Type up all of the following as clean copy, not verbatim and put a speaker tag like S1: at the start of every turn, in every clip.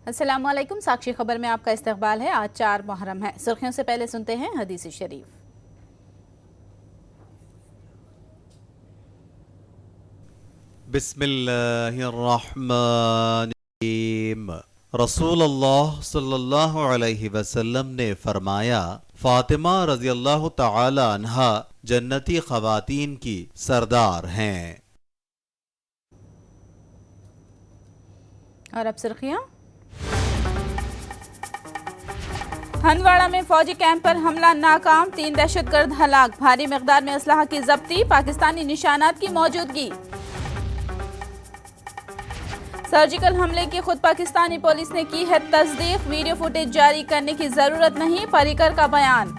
S1: अस्सलामुअलैकुम। साक्षी खबर में आपका इस्तकबाल है। आज 4 मुहर्रम है। सुर्खियों से पहले सुनते हैं हदीस शरीफ।
S2: बिस्मिल्लाहिर्रहमानिर्रहीम। रसूलुल्लाह सल्लल्लाहु अलैहि वसल्लम ने फरमाया, फातिमा रज़ी अल्लाह तआला अन्हा जन्नती ख़वातीन की सरदार हैं।
S1: और अब सुर्खियां। हंदवाड़ा में फौजी कैंप पर हमला नाकाम, 3 दहशतगर्द हलाक। भारी मिकदार में असलहा की जब्ती, पाकिस्तानी निशानात की मौजूदगी। सर्जिकल हमले की खुद पाकिस्तानी पुलिस ने की है तस्दीक, वीडियो फुटेज जारी करने की जरूरत नहीं, पर्रिकर का बयान।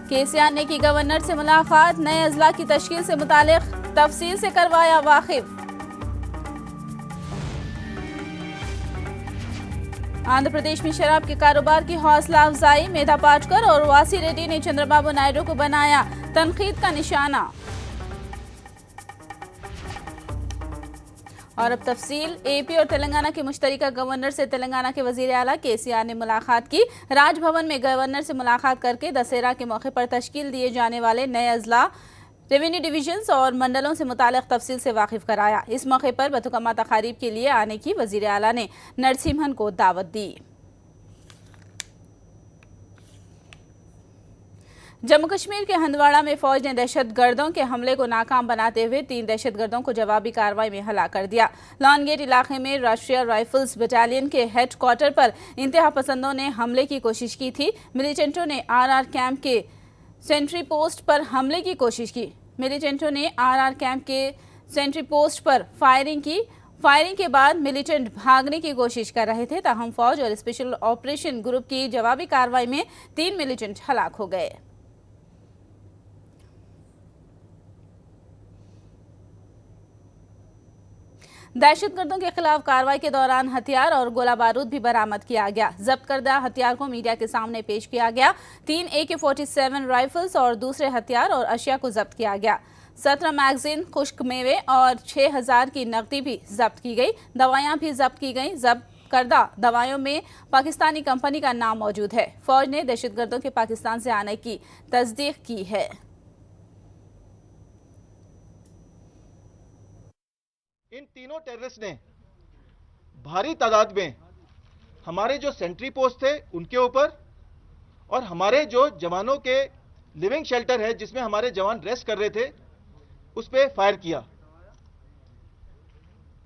S1: केसीआर ने की गवर्नर से मुलाकात, नए अजला की तश्कील से मुतालिक तफसील से करवाया वाकिफ। आंध्र प्रदेश में शराब के कारोबार की हौसला अफजाई, मेधा पाटकर और वासी रेड्डी ने चंद्रबाबू नायडू को बनाया तनकीद का निशाना। और अब तफसील। एपी और तेलंगाना के मुश्तरका गवर्नर से तेलंगाना के वजीर आला केसीआर ने मुलाकात की। राजभवन में गवर्नर से मुलाकात करके दशहरा के मौके पर तश्कील दिए जाने वाले नए अजला, रेवेन्यू डिवीजन्स और मंडलों से मुतालिक तफसील से वाकिफ कराया। इस मौके पर बतुकम्मा तकारीब के लिए आने की वजीर आला ने नरसिम्हन को दावत दी। जम्मू कश्मीर के हंदवाड़ा में फौज ने दहशतगर्दों के हमले को नाकाम बनाते हुए 3 दहशतगर्दों को जवाबी कार्रवाई में हलाक कर दिया। लॉन गेट इलाके में राष्ट्रीय राइफल्स बटालियन के हेडक्वार्टर पर इंतहा पसंदों ने हमले की कोशिश की थी। मिलिटेंटों ने आरआर कैंप के सेंट्री पोस्ट पर हमले की कोशिश की। मिलिटेंटों ने आरआर कैंप के सेंट्री पोस्ट पर फायरिंग की। फायरिंग के बाद मिलिटेंट भागने की कोशिश कर रहे थे, ताहम फौज और स्पेशल ऑपरेशन ग्रुप की जवाबी कार्रवाई में 3 मिलिटेंट हलाक हो गए। दहशतगर्दों के खिलाफ कार्रवाई के दौरान हथियार और गोला बारूद भी बरामद किया गया। जब्त करदा हथियार को मीडिया के सामने पेश किया गया। 3 AK-47 राइफल्स और दूसरे हथियार और अशिया को जब्त किया गया। 17 मैगजीन, खुश्क मेवे और 6000 की नकदी भी जब्त की गई। दवाइयां भी जब्त की गई। जब्त करदा दवाइयों में पाकिस्तानी कंपनी का नाम मौजूद है। फौज ने दहशतगर्दों के पाकिस्तान से आने की तस्दीक की है।
S3: इन तीनों टेररिस्ट ने भारी तादाद में हमारे जो सेंट्री पोस्ट थे उनके ऊपर और हमारे जो जवानों के लिविंग शेल्टर है जिसमें हमारे जवान रेस्ट कर रहे थे उस पर फायर किया।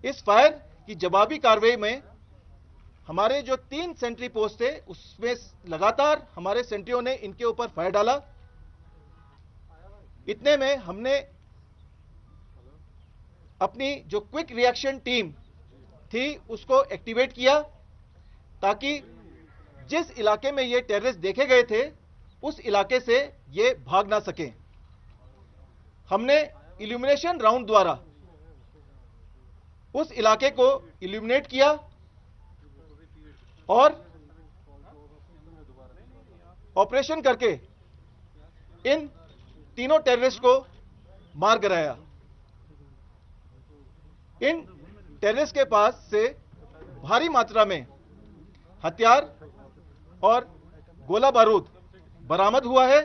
S3: इस फायर की जवाबी कार्रवाई में हमारे जो 3 सेंट्री पोस्ट थे उसमें लगातार हमारे सेंट्रियों ने इनके ऊपर फायर डाला। इतने में हमने अपनी जो क्विक रिएक्शन टीम थी उसको एक्टिवेट किया ताकि जिस इलाके में ये टेररिस्ट देखे गए थे उस इलाके से ये भाग ना सके। हमने इल्यूमिनेशन राउंड द्वारा उस इलाके को इल्यूमिनेट किया और ऑपरेशन करके इन तीनों टेररिस्ट को मार गिराया। इन टेररिस्ट के पास से भारी मात्रा में हथियार और गोला बारूद बरामद हुआ है।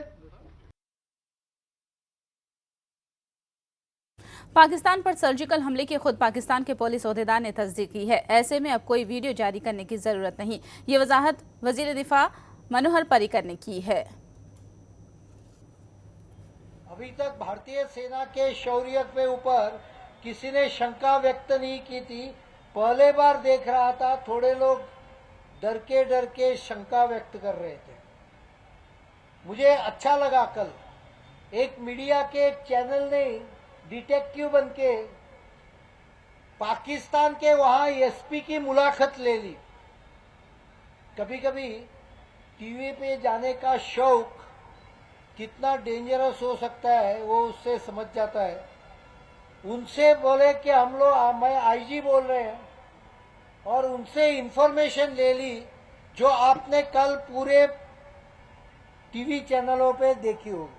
S1: पाकिस्तान पर सर्जिकल हमले की खुद पाकिस्तान के पुलिस ओहदेदार ने तस्दीक की है। ऐसे में अब कोई वीडियो जारी करने की जरूरत नहीं। ये वजाहत वजीर दिफा मनोहर पर्रिकर ने की है।
S4: अभी तक भारतीय सेना के शौर्य के ऊपर किसी ने शंका व्यक्त नहीं की थी। पहले बार देख रहा था थोड़े लोग डर के शंका व्यक्त कर रहे थे। मुझे अच्छा लगा कल एक मीडिया के चैनल ने डिटेक्टिव बनके पाकिस्तान के वहां एसपी की मुलाकात ले ली। कभी कभी टीवी पे जाने का शौक कितना डेंजरस हो सकता है वो उससे समझ जाता है। उनसे बोले कि मैं आईजी बोल रहे हैं और उनसे इंफॉर्मेशन ले ली जो आपने कल पूरे टीवी चैनलों पे देखी होगी।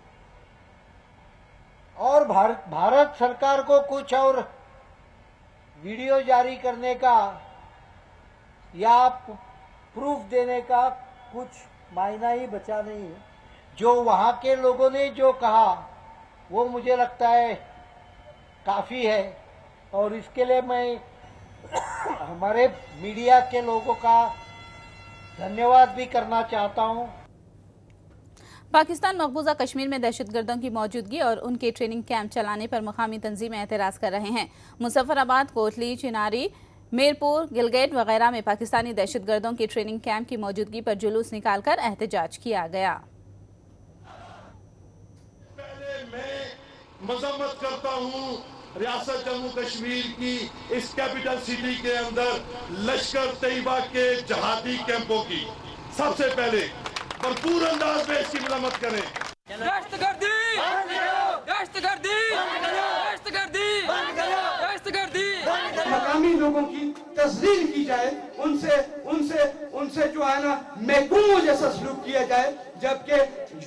S4: और भारत सरकार को कुछ और वीडियो जारी करने का या प्रूफ देने का कुछ मायना ही बचा नहीं। जो वहाँ के लोगों ने जो कहा वो मुझे लगता है काफ़ी है, और इसके लिए मैं हमारे मीडिया के लोगों का धन्यवाद भी करना चाहता हूँ।
S1: पाकिस्तान मकबूजा कश्मीर में दहशतगर्दों की मौजूदगी और उनके ट्रेनिंग कैंप चलाने पर मुकामी तंजीमें एतराज़ कर रहे हैं। मुजफ्फराबाद, कोटली, चिनारी, मीरपुर, गिलगेट वगैरह में पाकिस्तानी दहशतगर्दों के ट्रेनिंग कैंप की मौजूदगी पर जुलूस निकालकर एहतजाज किया गया।
S5: पहले मैं मजम्मत करता हूँ रियासत जम्मू कश्मीर की इस कैपिटल सिटी के अंदर लश्कर तैयबा के जहादी कैंपों की। सबसे पहले भरपूर अंदाज में इसकी मजम्मत करें।
S6: मकामी लोगों की तस्लील की जाए, उनसे उनसे उनसे जो है ना महकूमों जैसा सलूक किया जाए, जबकि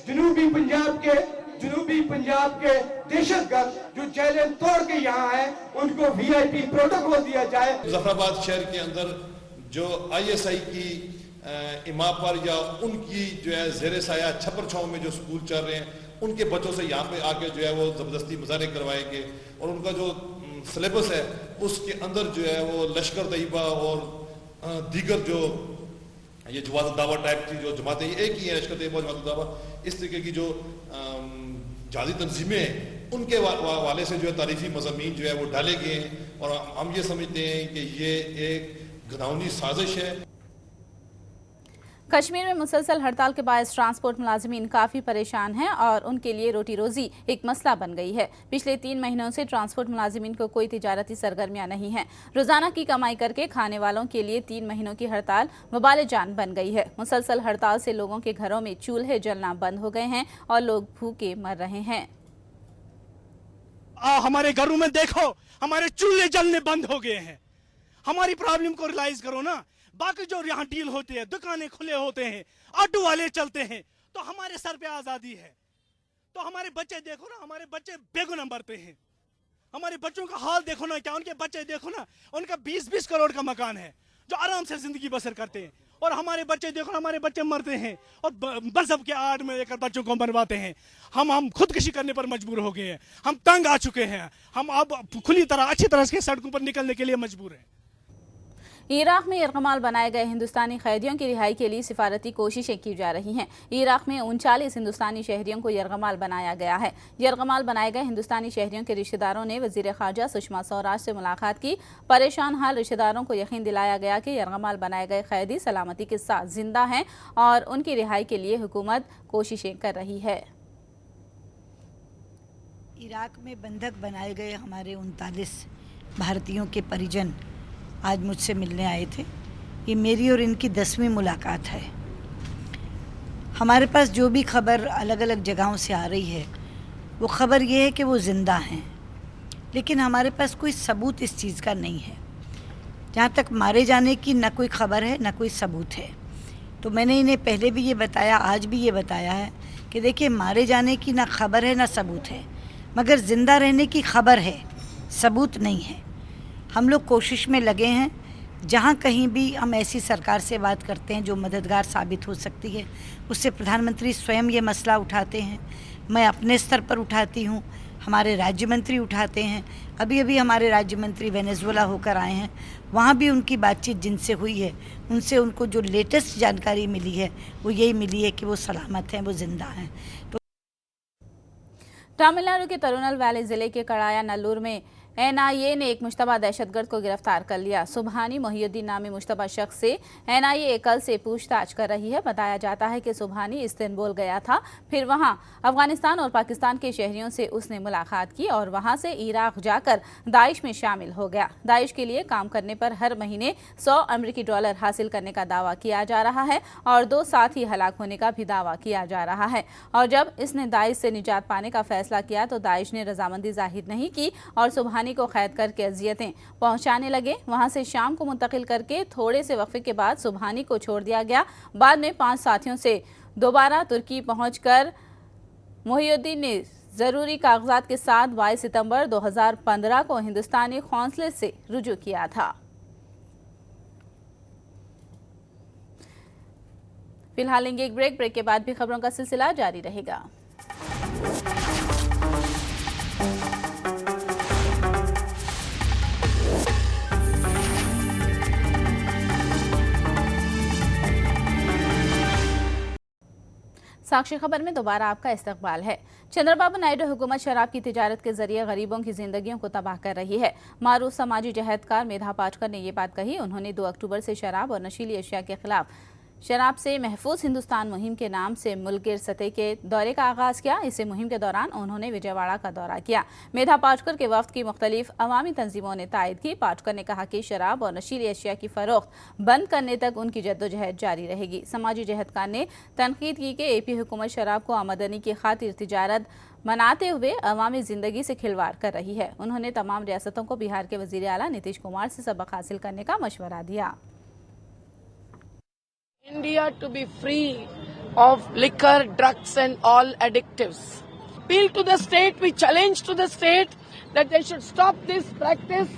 S6: जुनूबी पंजाब के दहशतगर्द जो चैलेंज तोड़ के यहाँ हैं उनको VIP प्रोटोकॉल दिया जाए।
S5: मुजफ्फराबाद शहर के अंदर जो ISI की इमा पर या उनकी जो है ज़ेरे साया छप्पर छाँव में जो स्कूल चल रहे हैं, उनके बच्चों से यहाँ पे आके जो है वो ज़बरदस्ती मुजाहरे करवाएंगे, और उनका जो सिलेबस है उसके अंदर जो है वो लश्कर तैयबा और दीगर जो ये जमात दावा टाइप की जो जमातें एक ही है, लश्कर तैयबा जमात दावा, इस तरीके की जो जादी तंजीमें हैं उनके वाले से जो है तारीफी मज़ामीन जो है वो डाले गए हैं, और हम ये समझते हैं कि ये एक घिनौनी साजिश है।
S1: कश्मीर में मुसलसल हड़ताल के बायस ट्रांसपोर्ट मुलाजिमीन काफ़ी परेशान हैं और उनके लिए रोटी रोजी एक मसला बन गई है। पिछले 3 महीनों से ट्रांसपोर्ट मुलाजिमीन को कोई तिजारती सरगर्मियां नहीं हैं। रोजाना की कमाई करके खाने वालों के लिए 3 महीनों की हड़ताल वबाल जान बन गई है। मुसलसल हड़ताल से लोगों के घरों में चूल्हे जलना बंद हो गए हैं और लोग भूखे मर रहे हैं।
S7: हमारे घरों में देखो, हमारे चूल्हे जलने बंद हो गए हैं। हमारी प्रॉब्लम को रियलाइज करो ना। बाकी जो यहाँ डील होते हैं, दुकानें खुले होते हैं, ऑटो वाले चलते हैं, तो हमारे सर पे आजादी है। तो हमारे बच्चे देखो ना, हमारे बच्चे बेगुनाह नंबर पे हैं। हमारे बच्चों का हाल देखो ना, क्या उनके बच्चे देखो ना, उनका 20-20 करोड़ का मकान है जो आराम से जिंदगी बसर करते हैं, और हमारे बच्चे देखो ना, हमारे बच्चे मरते हैं और मजहब के आड़ में लेकर बच्चों को मरवाते हैं। हम खुदकुशी करने पर मजबूर हो गए हैं। हम तंग आ चुके हैं। हम अब खुली तरह अच्छी तरह से सड़कों पर निकलने के लिए मजबूर हैं।
S1: इराक में यरगमाल बनाए गए हिंदुस्तानी कैदियों की रिहाई के लिए सिफारती कोशिशें की जा रही हैं। इराक में 39 हिंदुस्तानी शहरियों को यरगमाल बनाया गया है। यरगमाल बनाए गए हिंदुस्तानी शहरियों के रिश्तेदारों ने वजीर ख़ारजा सुषमा स्वराज से मुलाकात की। परेशान हाल रिश्तेदारों को यकीन दिलाया गया कि यरगमाल बनाए गए कैदी सलामती के साथ जिंदा हैं और उनकी रिहाई के लिए हुकूमत कोशिशें कर रही है।
S8: इराक में बंधक बनाए गए हमारे 39 भारतीयों के परिजन आज मुझसे मिलने आए थे। ये मेरी और इनकी 10वीं मुलाकात है। हमारे पास जो भी खबर अलग अलग जगहों से आ रही है, वो खबर ये है कि वो ज़िंदा हैं, लेकिन हमारे पास कोई सबूत इस चीज़ का नहीं है। जहाँ तक मारे जाने की न कोई खबर है, न कोई सबूत है। तो मैंने इन्हें पहले भी ये बताया, आज भी ये बताया है कि देखिए, मारे जाने की ना खबर है ना सबूत है, मगर ज़िंदा रहने की खबर है, सबूत नहीं है। हम लोग कोशिश में लगे हैं। जहाँ कहीं भी हम ऐसी सरकार से बात करते हैं जो मददगार साबित हो सकती है, उससे प्रधानमंत्री स्वयं ये मसला उठाते हैं। मैं अपने स्तर पर उठाती हूँ, हमारे राज्य मंत्री उठाते हैं। अभी अभी हमारे राज्य मंत्री वेनेजुएला होकर आए हैं, वहाँ भी उनकी बातचीत जिनसे हुई है, उनसे उनको जो लेटेस्ट जानकारी मिली है वो यही मिली है कि वो सलामत हैं, वो ज़िंदा हैं। तो
S1: तमिलनाडु के तिरुनेल वैली जिले के कड़ाया नल्लूर में NIA ने एक मुश्तबा दहशतगर्द को गिरफ्तार कर लिया। सुबहानी मोहिउद्दीन नामी मुश्तबा शख्स से NIA कल से पूछताछ कर रही है। बताया जाता है कि सुबहानी इस्तांबुल गया था, फिर वहां अफगानिस्तान और पाकिस्तान के शहरियों से उसने मुलाकात की और वहां से इराक जाकर दाइश में शामिल हो गया। दाइश के लिए काम करने पर हर महीने $100 हासिल करने का दावा किया जा रहा है और 2 साथी हलाक होने का भी दावा किया जा रहा है। और जब इसने दाइश से निजात पाने का फैसला किया तो दाइश ने रजामंदी जाहिर नहीं की और सुबहानी को कैद करके अजियतें पहुंचाने लगे। वहां से शाम को मुंतकिल करके थोड़े से वक्फे के बाद सुबहानी को छोड़ दिया गया। बाद में 5 साथियों से दोबारा तुर्की पहुंचकर मोहिउद्दीन ने जरूरी कागजात के साथ 22 सितंबर 2015 को हिंदुस्तानी कौंसलेट से रुजू किया था। फिलहाल लेंगे एक ब्रेक के बाद भी खबरों का सिलसिला जारी रहेगा। साक्षी खबर में दोबारा आपका इस्तकबाल है। चंद्रबाबू नायडू हुकूमत शराब की तिजारत के जरिए गरीबों की जिंदगियों को तबाह कर रही है। मारूफ समाजी जहदकार मेधा पाटकर ने ये बात कही। उन्होंने 2 अक्टूबर से शराब और नशीली अशिया के खिलाफ शराब से महफूज हिंदुस्तान मुहिम के नाम से मुल्क सतह के दौरे का आगाज किया। इसी मुहिम के दौरान उन्होंने विजयवाड़ा का दौरा किया। मेधा पाटकर के वफ्द की मुख्तलिफ अवामी तंजीमों ने तायद की। पाटकर ने कहा कि शराब और नशीली अशिया की फरोख्त बंद करने तक उनकी जद्दोजहद जारी रहेगी। समाजी जहदकार ने तनकीद की कि एपी हुकूमत शराब को आमदनी की खातिर तिजारत बनाते हुए अवामी जिंदगी से खिलवाड़ कर रही है। उन्होंने तमाम रियासतों को बिहार के वजीर आला नीतीश कुमार से सबक हासिल करने का मशवरा दिया।
S9: India to be free of liquor, drugs and all additives. Appeal to the state, we challenge to the state that they should stop this practice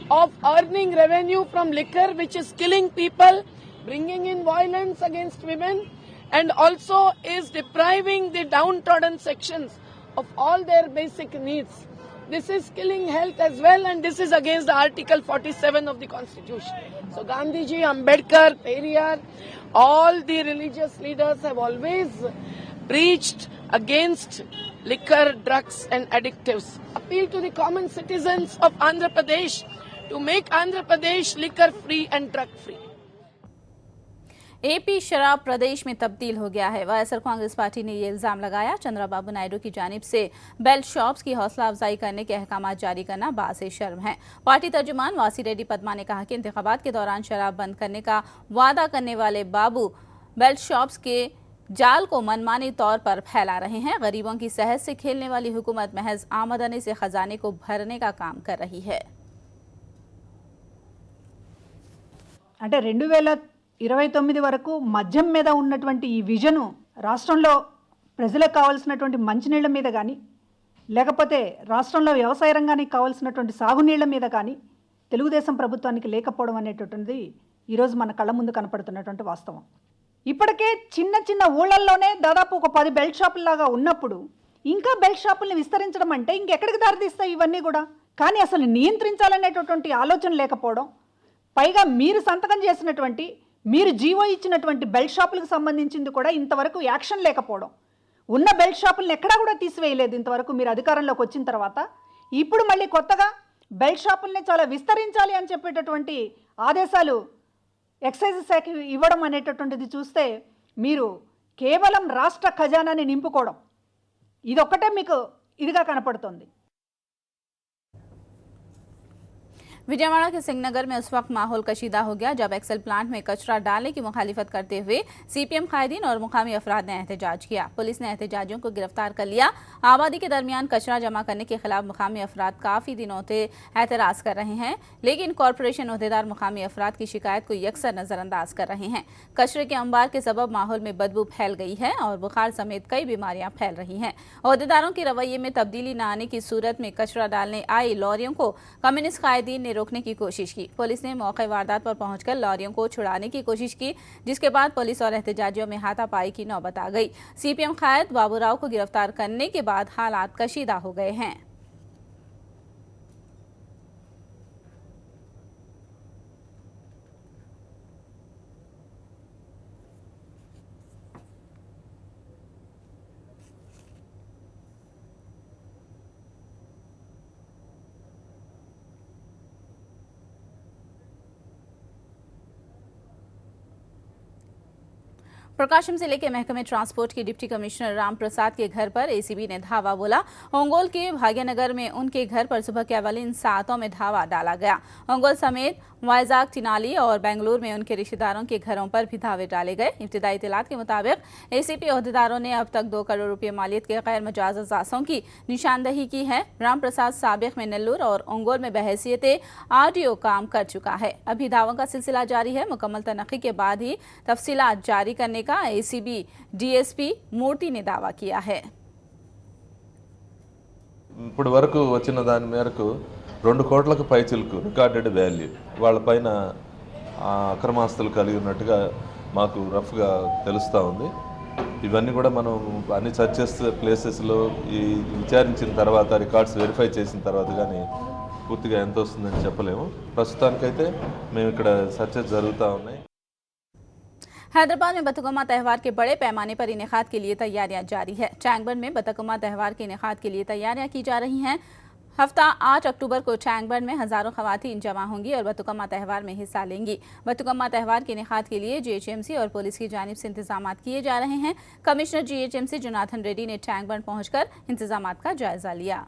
S9: of earning revenue from liquor which is killing people, bringing in violence against women and also is depriving the downtrodden sections of all their basic needs. This is killing health as well and this is against the Article 47 of the Constitution. So Gandhiji, Ambedkar, Periyar, all the religious leaders have always preached against liquor, drugs and additives. Appeal to the common citizens of Andhra Pradesh to make Andhra Pradesh liquor free and drug free.
S1: AP शराब प्रदेश में तब्दील हो गया है। YSR Congress party ने ये इल्जाम लगाया। चंद्रबाबू नायडू की जानिब से बेल्ट शॉप्स की हौसला अफजाई करने के अहकाम जारी करना बासे शर्म है। पार्टी तर्जुमान वासी रेड्डी पद्मा ने कहा कि इंतखाबात के दौरान शराब बंद करने का वादा करने वाले बाबू बेल्ट शॉप्स के जाल को मनमानी तौर पर फैला रहे हैं। गरीबों की सेहत से खेलने वाली हुकूमत महज आमदनी से खजाने को भरने का काम कर रही है।
S10: అంటే 2029 వరకు మద్యం మీద ఉన్నటువంటి ఈ విజను రాష్ట్రంలో ప్రజలకు కావాల్సినటువంటి మంచినీళ్ళ మీద కానీ లేకపోతే రాష్ట్రంలో వ్యవసాయ రంగానికి కావాల్సినటువంటి సాగునీళ్ళ మీద కానీ తెలుగుదేశం ప్రభుత్వానికి లేకపోవడం అనేటటువంటిది ఈరోజు మన కళ్ళ ముందు కనపడుతున్నటువంటి వాస్తవం. ఇప్పటికే చిన్న చిన్న ఊళ్ళల్లోనే దాదాపు ఒక 10 బెల్ట్ షాపుల్లాగా ఉన్నప్పుడు ఇంకా బెల్ట్ షాపుల్ని విస్తరించడం అంటే ఇంకెక్కడికి దారితీస్తాయి ఇవన్నీ కూడా. కానీ అసలు నియంత్రించాలనేటటువంటి ఆలోచన లేకపోవడం, పైగా మీరు సంతకం చేసినటువంటి మీరు జీవో ఇచ్చినటువంటి బెల్ట్ షాపులకు సంబంధించింది కూడా ఇంతవరకు యాక్షన్ లేకపోవడం, ఉన్న బెల్ట్ షాపులను ఎక్కడా కూడా తీసివేయలేదు ఇంతవరకు మీరు అధికారంలోకి వచ్చిన తర్వాత. ఇప్పుడు మళ్ళీ కొత్తగా బెల్ట్ షాపుల్ని చాలా విస్తరించాలి అని చెప్పేటటువంటి ఆదేశాలు ఎక్సైజ్ శాఖ ఇవ్వడం అనేటటువంటిది చూస్తే మీరు కేవలం రాష్ట్ర ఖజానాని నింపుకోవడం ఇదొక్కటే మీకు ఇదిగా కనపడుతుంది.
S1: विजयवाड़ा के सिंहनगर में उस वक्त माहौल कशीदा हो गया जब एक्सेल प्लांट में कचरा डालने की मुखालिफत करते हुए सीपीएम कायदीन और मुकामी अफराद ने एहतजाज किया। पुलिस ने एहतजाजियों को गिरफ्तार कर लिया। आबादी के दरमियान कचरा जमा करने के खिलाफ मुकामी अफराद काफ़ी दिनों से एतराज़ कर रहे हैं, लेकिन कॉरपोरेशन अहदेदार मुकामी अफराद की शिकायत को यकसर नज़रअंदाज कर रहे हैं। कचरे के अंबार के सबब माहौल में बदबू फैल गई है और बुखार समेत कई बीमारियां फैल रही हैं। अहदेदारों के रवैये में तब्दीली न आने की सूरत में कचरा डालने आई लॉरियों को कम्युनिस्ट कायदीन ने रोकने की कोशिश की। पुलिस ने मौके वारदात पर पहुंचकर लॉरियों को छुड़ाने की कोशिश की, जिसके बाद पुलिस और एहतजाजियों में हाथापाई की नौबत आ गई। सीपीएम कायद बाबूराव को गिरफ्तार करने के बाद हालात कशीदा हो गए हैं। प्रकाशम जिले के महकमे ट्रांसपोर्ट के डिप्टी कमिश्नर राम प्रसाद के घर पर एसीबी ने धावा बोला। ओंगोल के भाग्यनगर में उनके घर पर सुबह के अवलिन सातों में धावा डाला गया। ओंगोल समेत वाइजाग, चिनाली और बेंगलुरु में उनके रिश्तेदारों के घरों पर भी धावे डाले गए। इब्तिदाई इत्तलात के मुताबिक एसीपी अहदेदारों ने अब तक 2 करोड़ रुपये मालियत के गैर मजाज असासों की निशानदही की है। राम प्रसाद साबिक में नेल्लूर और ओंगोल में बहैसियत आरटीओ काम कर चुका है। अभी दावों का सिलसिला जारी है। मुकम्मल तनक़ी के बाद ही तफसीलात जारी करने का एसीबी डीएसपी मूर्ति ने दावा किया है।
S11: ఇప్పటి వరకు వచ్చిన దాని మేరకు 2 కోట్లకు పైచిలకు రికార్డెడ్ వాల్యూ వాళ్ళపైన అక్రమాస్తులు కలిగి ఉన్నట్టుగా మాకు రఫ్గా తెలుస్తూ ఉంది. ఇవన్నీ కూడా మనం అన్ని సర్చెస్ ప్లేసెస్లో ఈ విచారించిన తర్వాత రికార్డ్స్ వెరిఫై చేసిన తర్వాత కానీ పూర్తిగా ఎంత వస్తుందని చెప్పలేము. ప్రస్తుతానికైతే మేము ఇక్కడ సర్చెస్ జరుగుతూ ఉన్నాయి.
S1: हैदराबाद में बतुकम्मा त्यौहार के बड़े पैमाने पर इनेकाद के लिए तैयारियां जारी है। टैंकबंड में बतुकम्मा त्यौहार के इनेकाद के लिए तैयारियां की जा रही हैं। हफ्ता 8 अक्टूबर को टैंकबंड में हजारों खवातीन जमा होंगी और बतुकम्मा त्यौहार में हिस्सा लेंगी। बतुकम्मा त्यौहार के इनेकाद के लिए जीएचएमसी और पुलिस की जानिब से इंतजाम किए जा रहे हैं। कमिश्नर जीएचएमसी जोनाथन रेड्डी ने टैंकबंड पहुंचकर इंतजाम का जायजा लिया।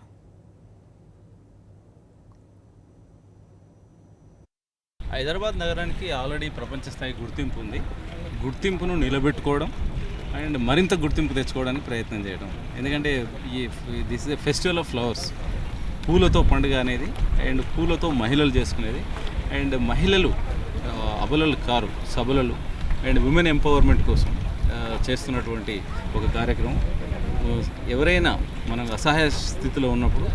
S12: హైదరాబాద్ నగరానికి ఆల్రెడీ ప్రపంచ స్థాయి గుర్తింపు ఉంది. గుర్తింపును నిలబెట్టుకోవడం అండ్ మరింత గుర్తింపు తెచ్చుకోవడానికి ప్రయత్నం చేయడం. ఎందుకంటే this is a festival of flowers, పూలతో పండుగ అనేది అండ్ పూలతో మహిళలు చేసుకునేది. అండ్ మహిళలు అబలలు కారు సబలలు అండ్ విమెన్ ఎంపవర్మెంట్ కోసం చేస్తున్నటువంటి ఒక కార్యక్రమం. ఎవరైనా మనం అసహాయ స్థితిలో ఉన్నప్పుడు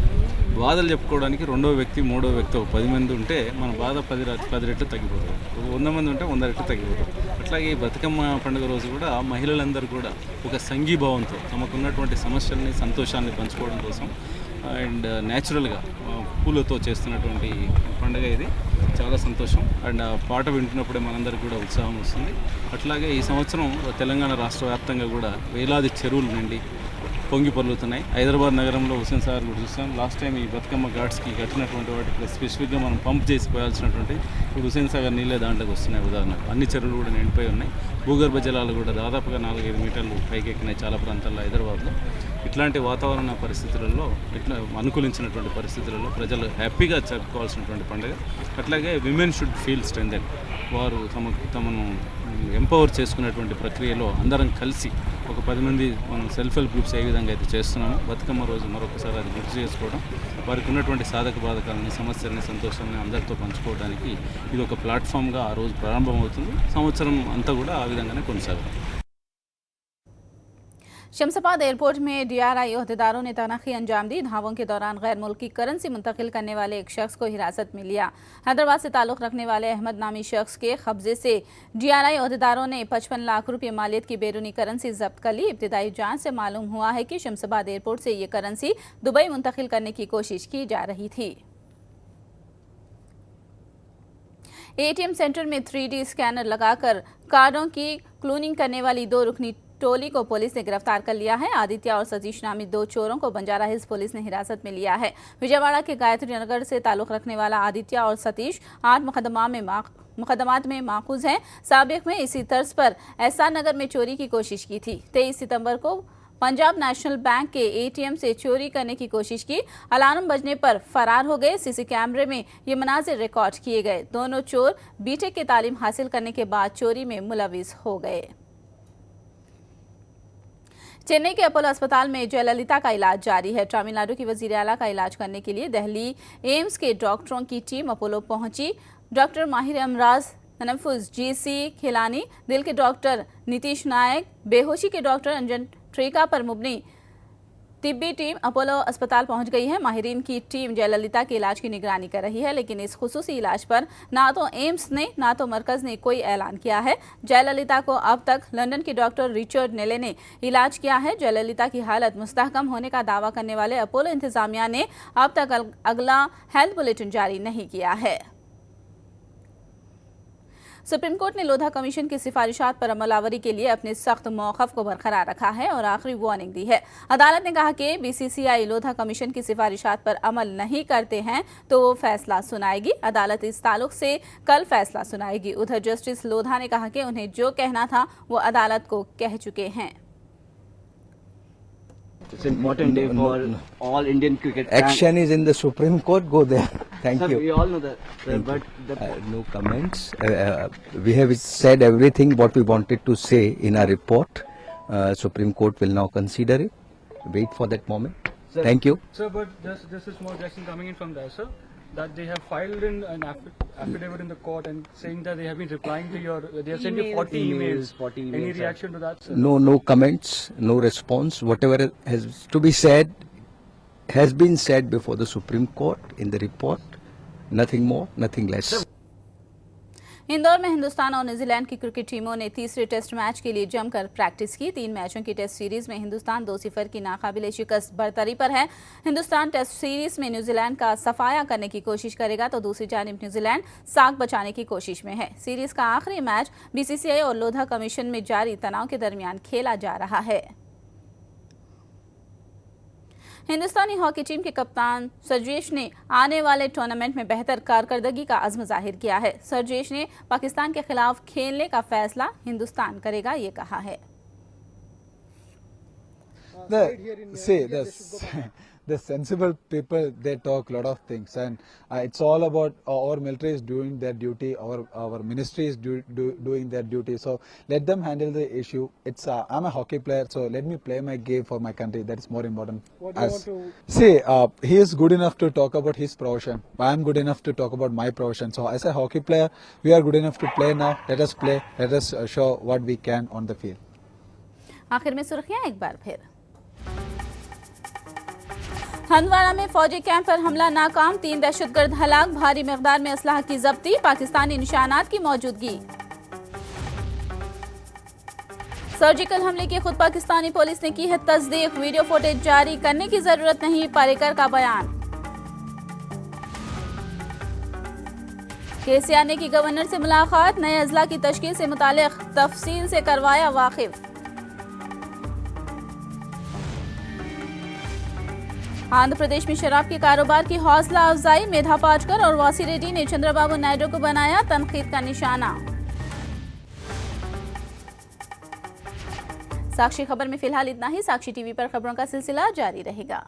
S12: బాధలు చెప్పుకోవడానికి రెండో వ్యక్తి మూడో వ్యక్తి 10 మంది ఉంటే మన బాధ 10 రెట్లు తగ్గిపోతుంది. 100 మంది ఉంటే 100 రెట్లు తగ్గిపోతుంది. అట్లాగే ఈ బతుకమ్మ పండుగ రోజు కూడా మహిళలందరూ కూడా ఒక సంఘీభావంతో తమకున్నటువంటి సమస్యల్ని సంతోషాన్ని పంచుకోవడం కోసం అండ్ న్యాచురల్గా పూలతో చేస్తున్నటువంటి పండుగ ఇది. చాలా సంతోషం. అండ్ ఆ పాట వింటున్నప్పుడే మనందరికీ కూడా ఉత్సాహం వస్తుంది. అట్లాగే ఈ సంవత్సరం తెలంగాణ రాష్ట్ర వ్యాప్తంగా కూడా వేలాది చెరువులు నిండి పొంగి పొర్లుతున్నాయి. హైదరాబాద్ నగరంలో హుస్సేన్ సాగర్ కూడా చూస్తాం. లాస్ట్ టైం ఈ బతుకమ్మ ఘాట్స్కి కట్టినటువంటి వాటికి స్పెసిఫిక్గా మనం పంప్ చేసి పోయాల్సినటువంటి ఇప్పుడు హుస్సేన్ సాగర్ నీళ్ళే దాంట్లోకి వస్తున్నాయి. ఉదాహరణకు అన్ని చెరువులు కూడా నిండిపోయి ఉన్నాయి. భూగర్భ జలాలు కూడా దాదాపుగా 4-5 మీటర్లు పైకెక్కినాయి చాలా ప్రాంతాల్లో హైదరాబాద్లో. ఇట్లాంటి వాతావరణ పరిస్థితులలో ఇట్లా అనుకూలించినటువంటి పరిస్థితులలో ప్రజలు హ్యాపీగా జరుపుకోవాల్సినటువంటి పండుగ. అట్లాగే విమెన్ షుడ్ ఫీల్ స్ట్రెంథెన్. వారు తమను ఎంపవర్ చేసుకునేటువంటి ప్రక్రియలో అందరం కలిసి ఒక 10 మంది మనం సెల్ఫ్ హెల్ప్ గ్రూప్స్ ఏ విధంగా అయితే చేస్తున్నామో బతుకమ్మ రోజు మరొకసారి అది గుర్తు చేసుకోవడం, వారికి ఉన్నటువంటి సాధక బాధకాలని సమస్యలని సంతోషాన్ని అందరితో పంచుకోవడానికి ఇది ఒక ప్లాట్ఫామ్గా ఆ రోజు ప్రారంభమవుతుంది. సంవత్సరం అంతా కూడా ఆ విధంగానే కొనసాగుతుంది.
S1: शमशाबाद एयरपोर्ट में डीआरआई अहदेदारों ने तनाखी अंजाम दी। धावों के दौरान गैर मुल्की करेंसी मुंतकिल करने वाले एक शख्स को हिरासत में लिया। हैदराबाद से ताल्लुक़ रखने वाले अहमद नामी शख्स के कब्जे से डीआरआई अहदेदारों ने 55 लाख रुपये मालियत की बैरूनी करेंसी जब्त कर ली। इब्तिदाई जांच से मालूम हुआ है कि शमशाबाद एयरपोर्ट से ये करेंसी दुबई मुंतकिल करने की कोशिश की जा रही थी। एटीएम सेंटर में 3D स्कैनर लगाकर कार्डों की क्लोनिंग करने वाली 2 रुकनी टोली को पुलिस ने गिरफ्तार कर लिया है। आदित्य और सतीश नामी 2 चोरों को बंजारा हिल्स पुलिस ने हिरासत में लिया है। विजयवाड़ा के गायत्री नगर से ताल्लुक़ रखने वाला आदित्य और सतीश 8 मुकदमात में माकूज हैं। साबिक में इसी तर्ज पर एहसान नगर में चोरी की कोशिश की थी। 23 सितंबर को पंजाब नेशनल बैंक के एटीएम से चोरी करने की कोशिश की। अलार्म बजने पर फरार हो गए। सीसी कैमरे में ये मनाजिर रिकॉर्ड किए गए। दोनों चोर बीटेक की तालीम हासिल करने के बाद चोरी में मुलविस हो गए। चेन्नई के अपोलो अस्पताल में जयललिता का इलाज जारी है। तमिलनाडु की वजीर आला का इलाज करने के लिए दिल्ली एम्स के डॉक्टरों की टीम अपोलो पहुंची। डॉक्टर माहिर अमराज, तनफुज, जीसी खिलानी, दिल के डॉक्टर नीतीश नायक, बेहोशी के डॉक्टर अंजन ट्रेका पर मुबनी तिब्बी टीम अपोलो अस्पताल पहुंच गई है। माहिरीन की टीम जयललिता के इलाज की निगरानी कर रही है, लेकिन इस खुसूसी इलाज पर ना तो एम्स ने ना तो मरकज ने कोई ऐलान किया है। जयललिता को अब तक लंदन के डॉक्टर रिचर्ड नेले ने इलाज किया है। जयललिता की हालत मुस्तहकम होने का दावा करने वाले अपोलो इंतजामिया ने अब तक अगला हेल्थ बुलेटिन जारी नहीं किया है। सुप्रीम कोर्ट ने लोधा कमीशन की सिफारिशात पर अमलावरी के लिए अपने सख्त मौक़िफ़ को बरकरार रखा है और आखिरी वार्निंग दी है। अदालत ने कहा कि बीसीसीआई लोधा कमीशन की सिफारिशात पर अमल नहीं करते हैं तो वो फैसला सुनाएगी। अदालत इस ताल्लुक से कल फैसला सुनाएगी। उधर जस्टिस लोधा ने कहा कि उन्हें जो कहना था वो अदालत को कह चुके हैं।
S13: It's an important day for all Indian cricket fans.
S14: Action is in the Supreme Court. Go there. Thank
S13: Sir,
S14: you.
S13: we all know that. Sir, but
S14: no comments. We have said everything what we wanted to say in our report. Supreme Court will now consider it. Wait for that moment.
S13: Sir,
S14: Thank you.
S15: Sir, but just a small objection coming in from there, sir, that they have filed in an affidavit in the court and saying that they have been replying to your, they have sent you 40 emails.
S13: 40 emails.
S15: Any reaction to that, sir?
S14: No comments, no response. Whatever has to be said has been said before the Supreme Court in the report. Nothing more, nothing less.
S1: Indore में हिंदुस्तान और New Zealand की cricket टीमों ने तीसरे test match के लिए जमकर practice की। 3 मैचों की टेस्ट सीरीज में हिंदुस्तान 2-0 की नाकाबिले शिकस्त बरतरी पर है। हिंदुस्तान टेस्ट सीरीज में न्यूजीलैंड का सफाया करने की कोशिश करेगा तो दूसरी जानिब न्यूजीलैंड साख बचाने की कोशिश में है। सीरीज का आखिरी मैच बीसीसीआई और लोधा कमीशन में जारी तनाव के दरमियान खेला जा रहा है। हिंदुस्तानी हॉकी टीम के कप्तान सरजेश ने आने वाले टूर्नामेंट में बेहतर कारकर्दगी का अज़्म जाहिर किया है। सरजेश ने पाकिस्तान के खिलाफ खेलने का फैसला हिंदुस्तान करेगा, ये कहा है।
S16: The sensible people, they talk a lot of things, and it's all about our military is doing their duty, our ministry is doing their duty. So let them handle the issue. It's I'm a hockey player, so let me play my game for my country. That is more important.
S6: What do you want to
S16: He is good enough to talk about his profession. I am good enough to talk about my profession. So as a hockey player, we are good enough to play now. Let us play. Let us show what we can on the field.
S1: आखिर में सुर्खियां एक बार फिर। हंदवाड़ा में फौजी camp पर हमला नाकाम, 3 दहशतगर्द हलाक, भारी मिकदार में असलाह की जब्ती, पाकिस्तानी निशानात की मौजूदगी। सर्जिकल हमले की खुद पाकिस्तानी पुलिस ने की है तस्दीक, वीडियो फुटेज जारी करने की जरूरत नहीं, पारेकर का बयान। केसीआर ने की गवर्नर से मुलाकात, नए अजला की तश्कील से मुतालिक तफसील से करवाया वाकिफ। आंध्र प्रदेश में शराब के कारोबार की हौसला अफजाई, मेधा पाटकर और वासी रेड्डी ने चंद्रबाबू नायडू को बनाया तनकीद का निशाना। साक्षी खबर में फिलहाल इतना ही। साक्षी टीवी पर खबरों का सिलसिला जारी रहेगा।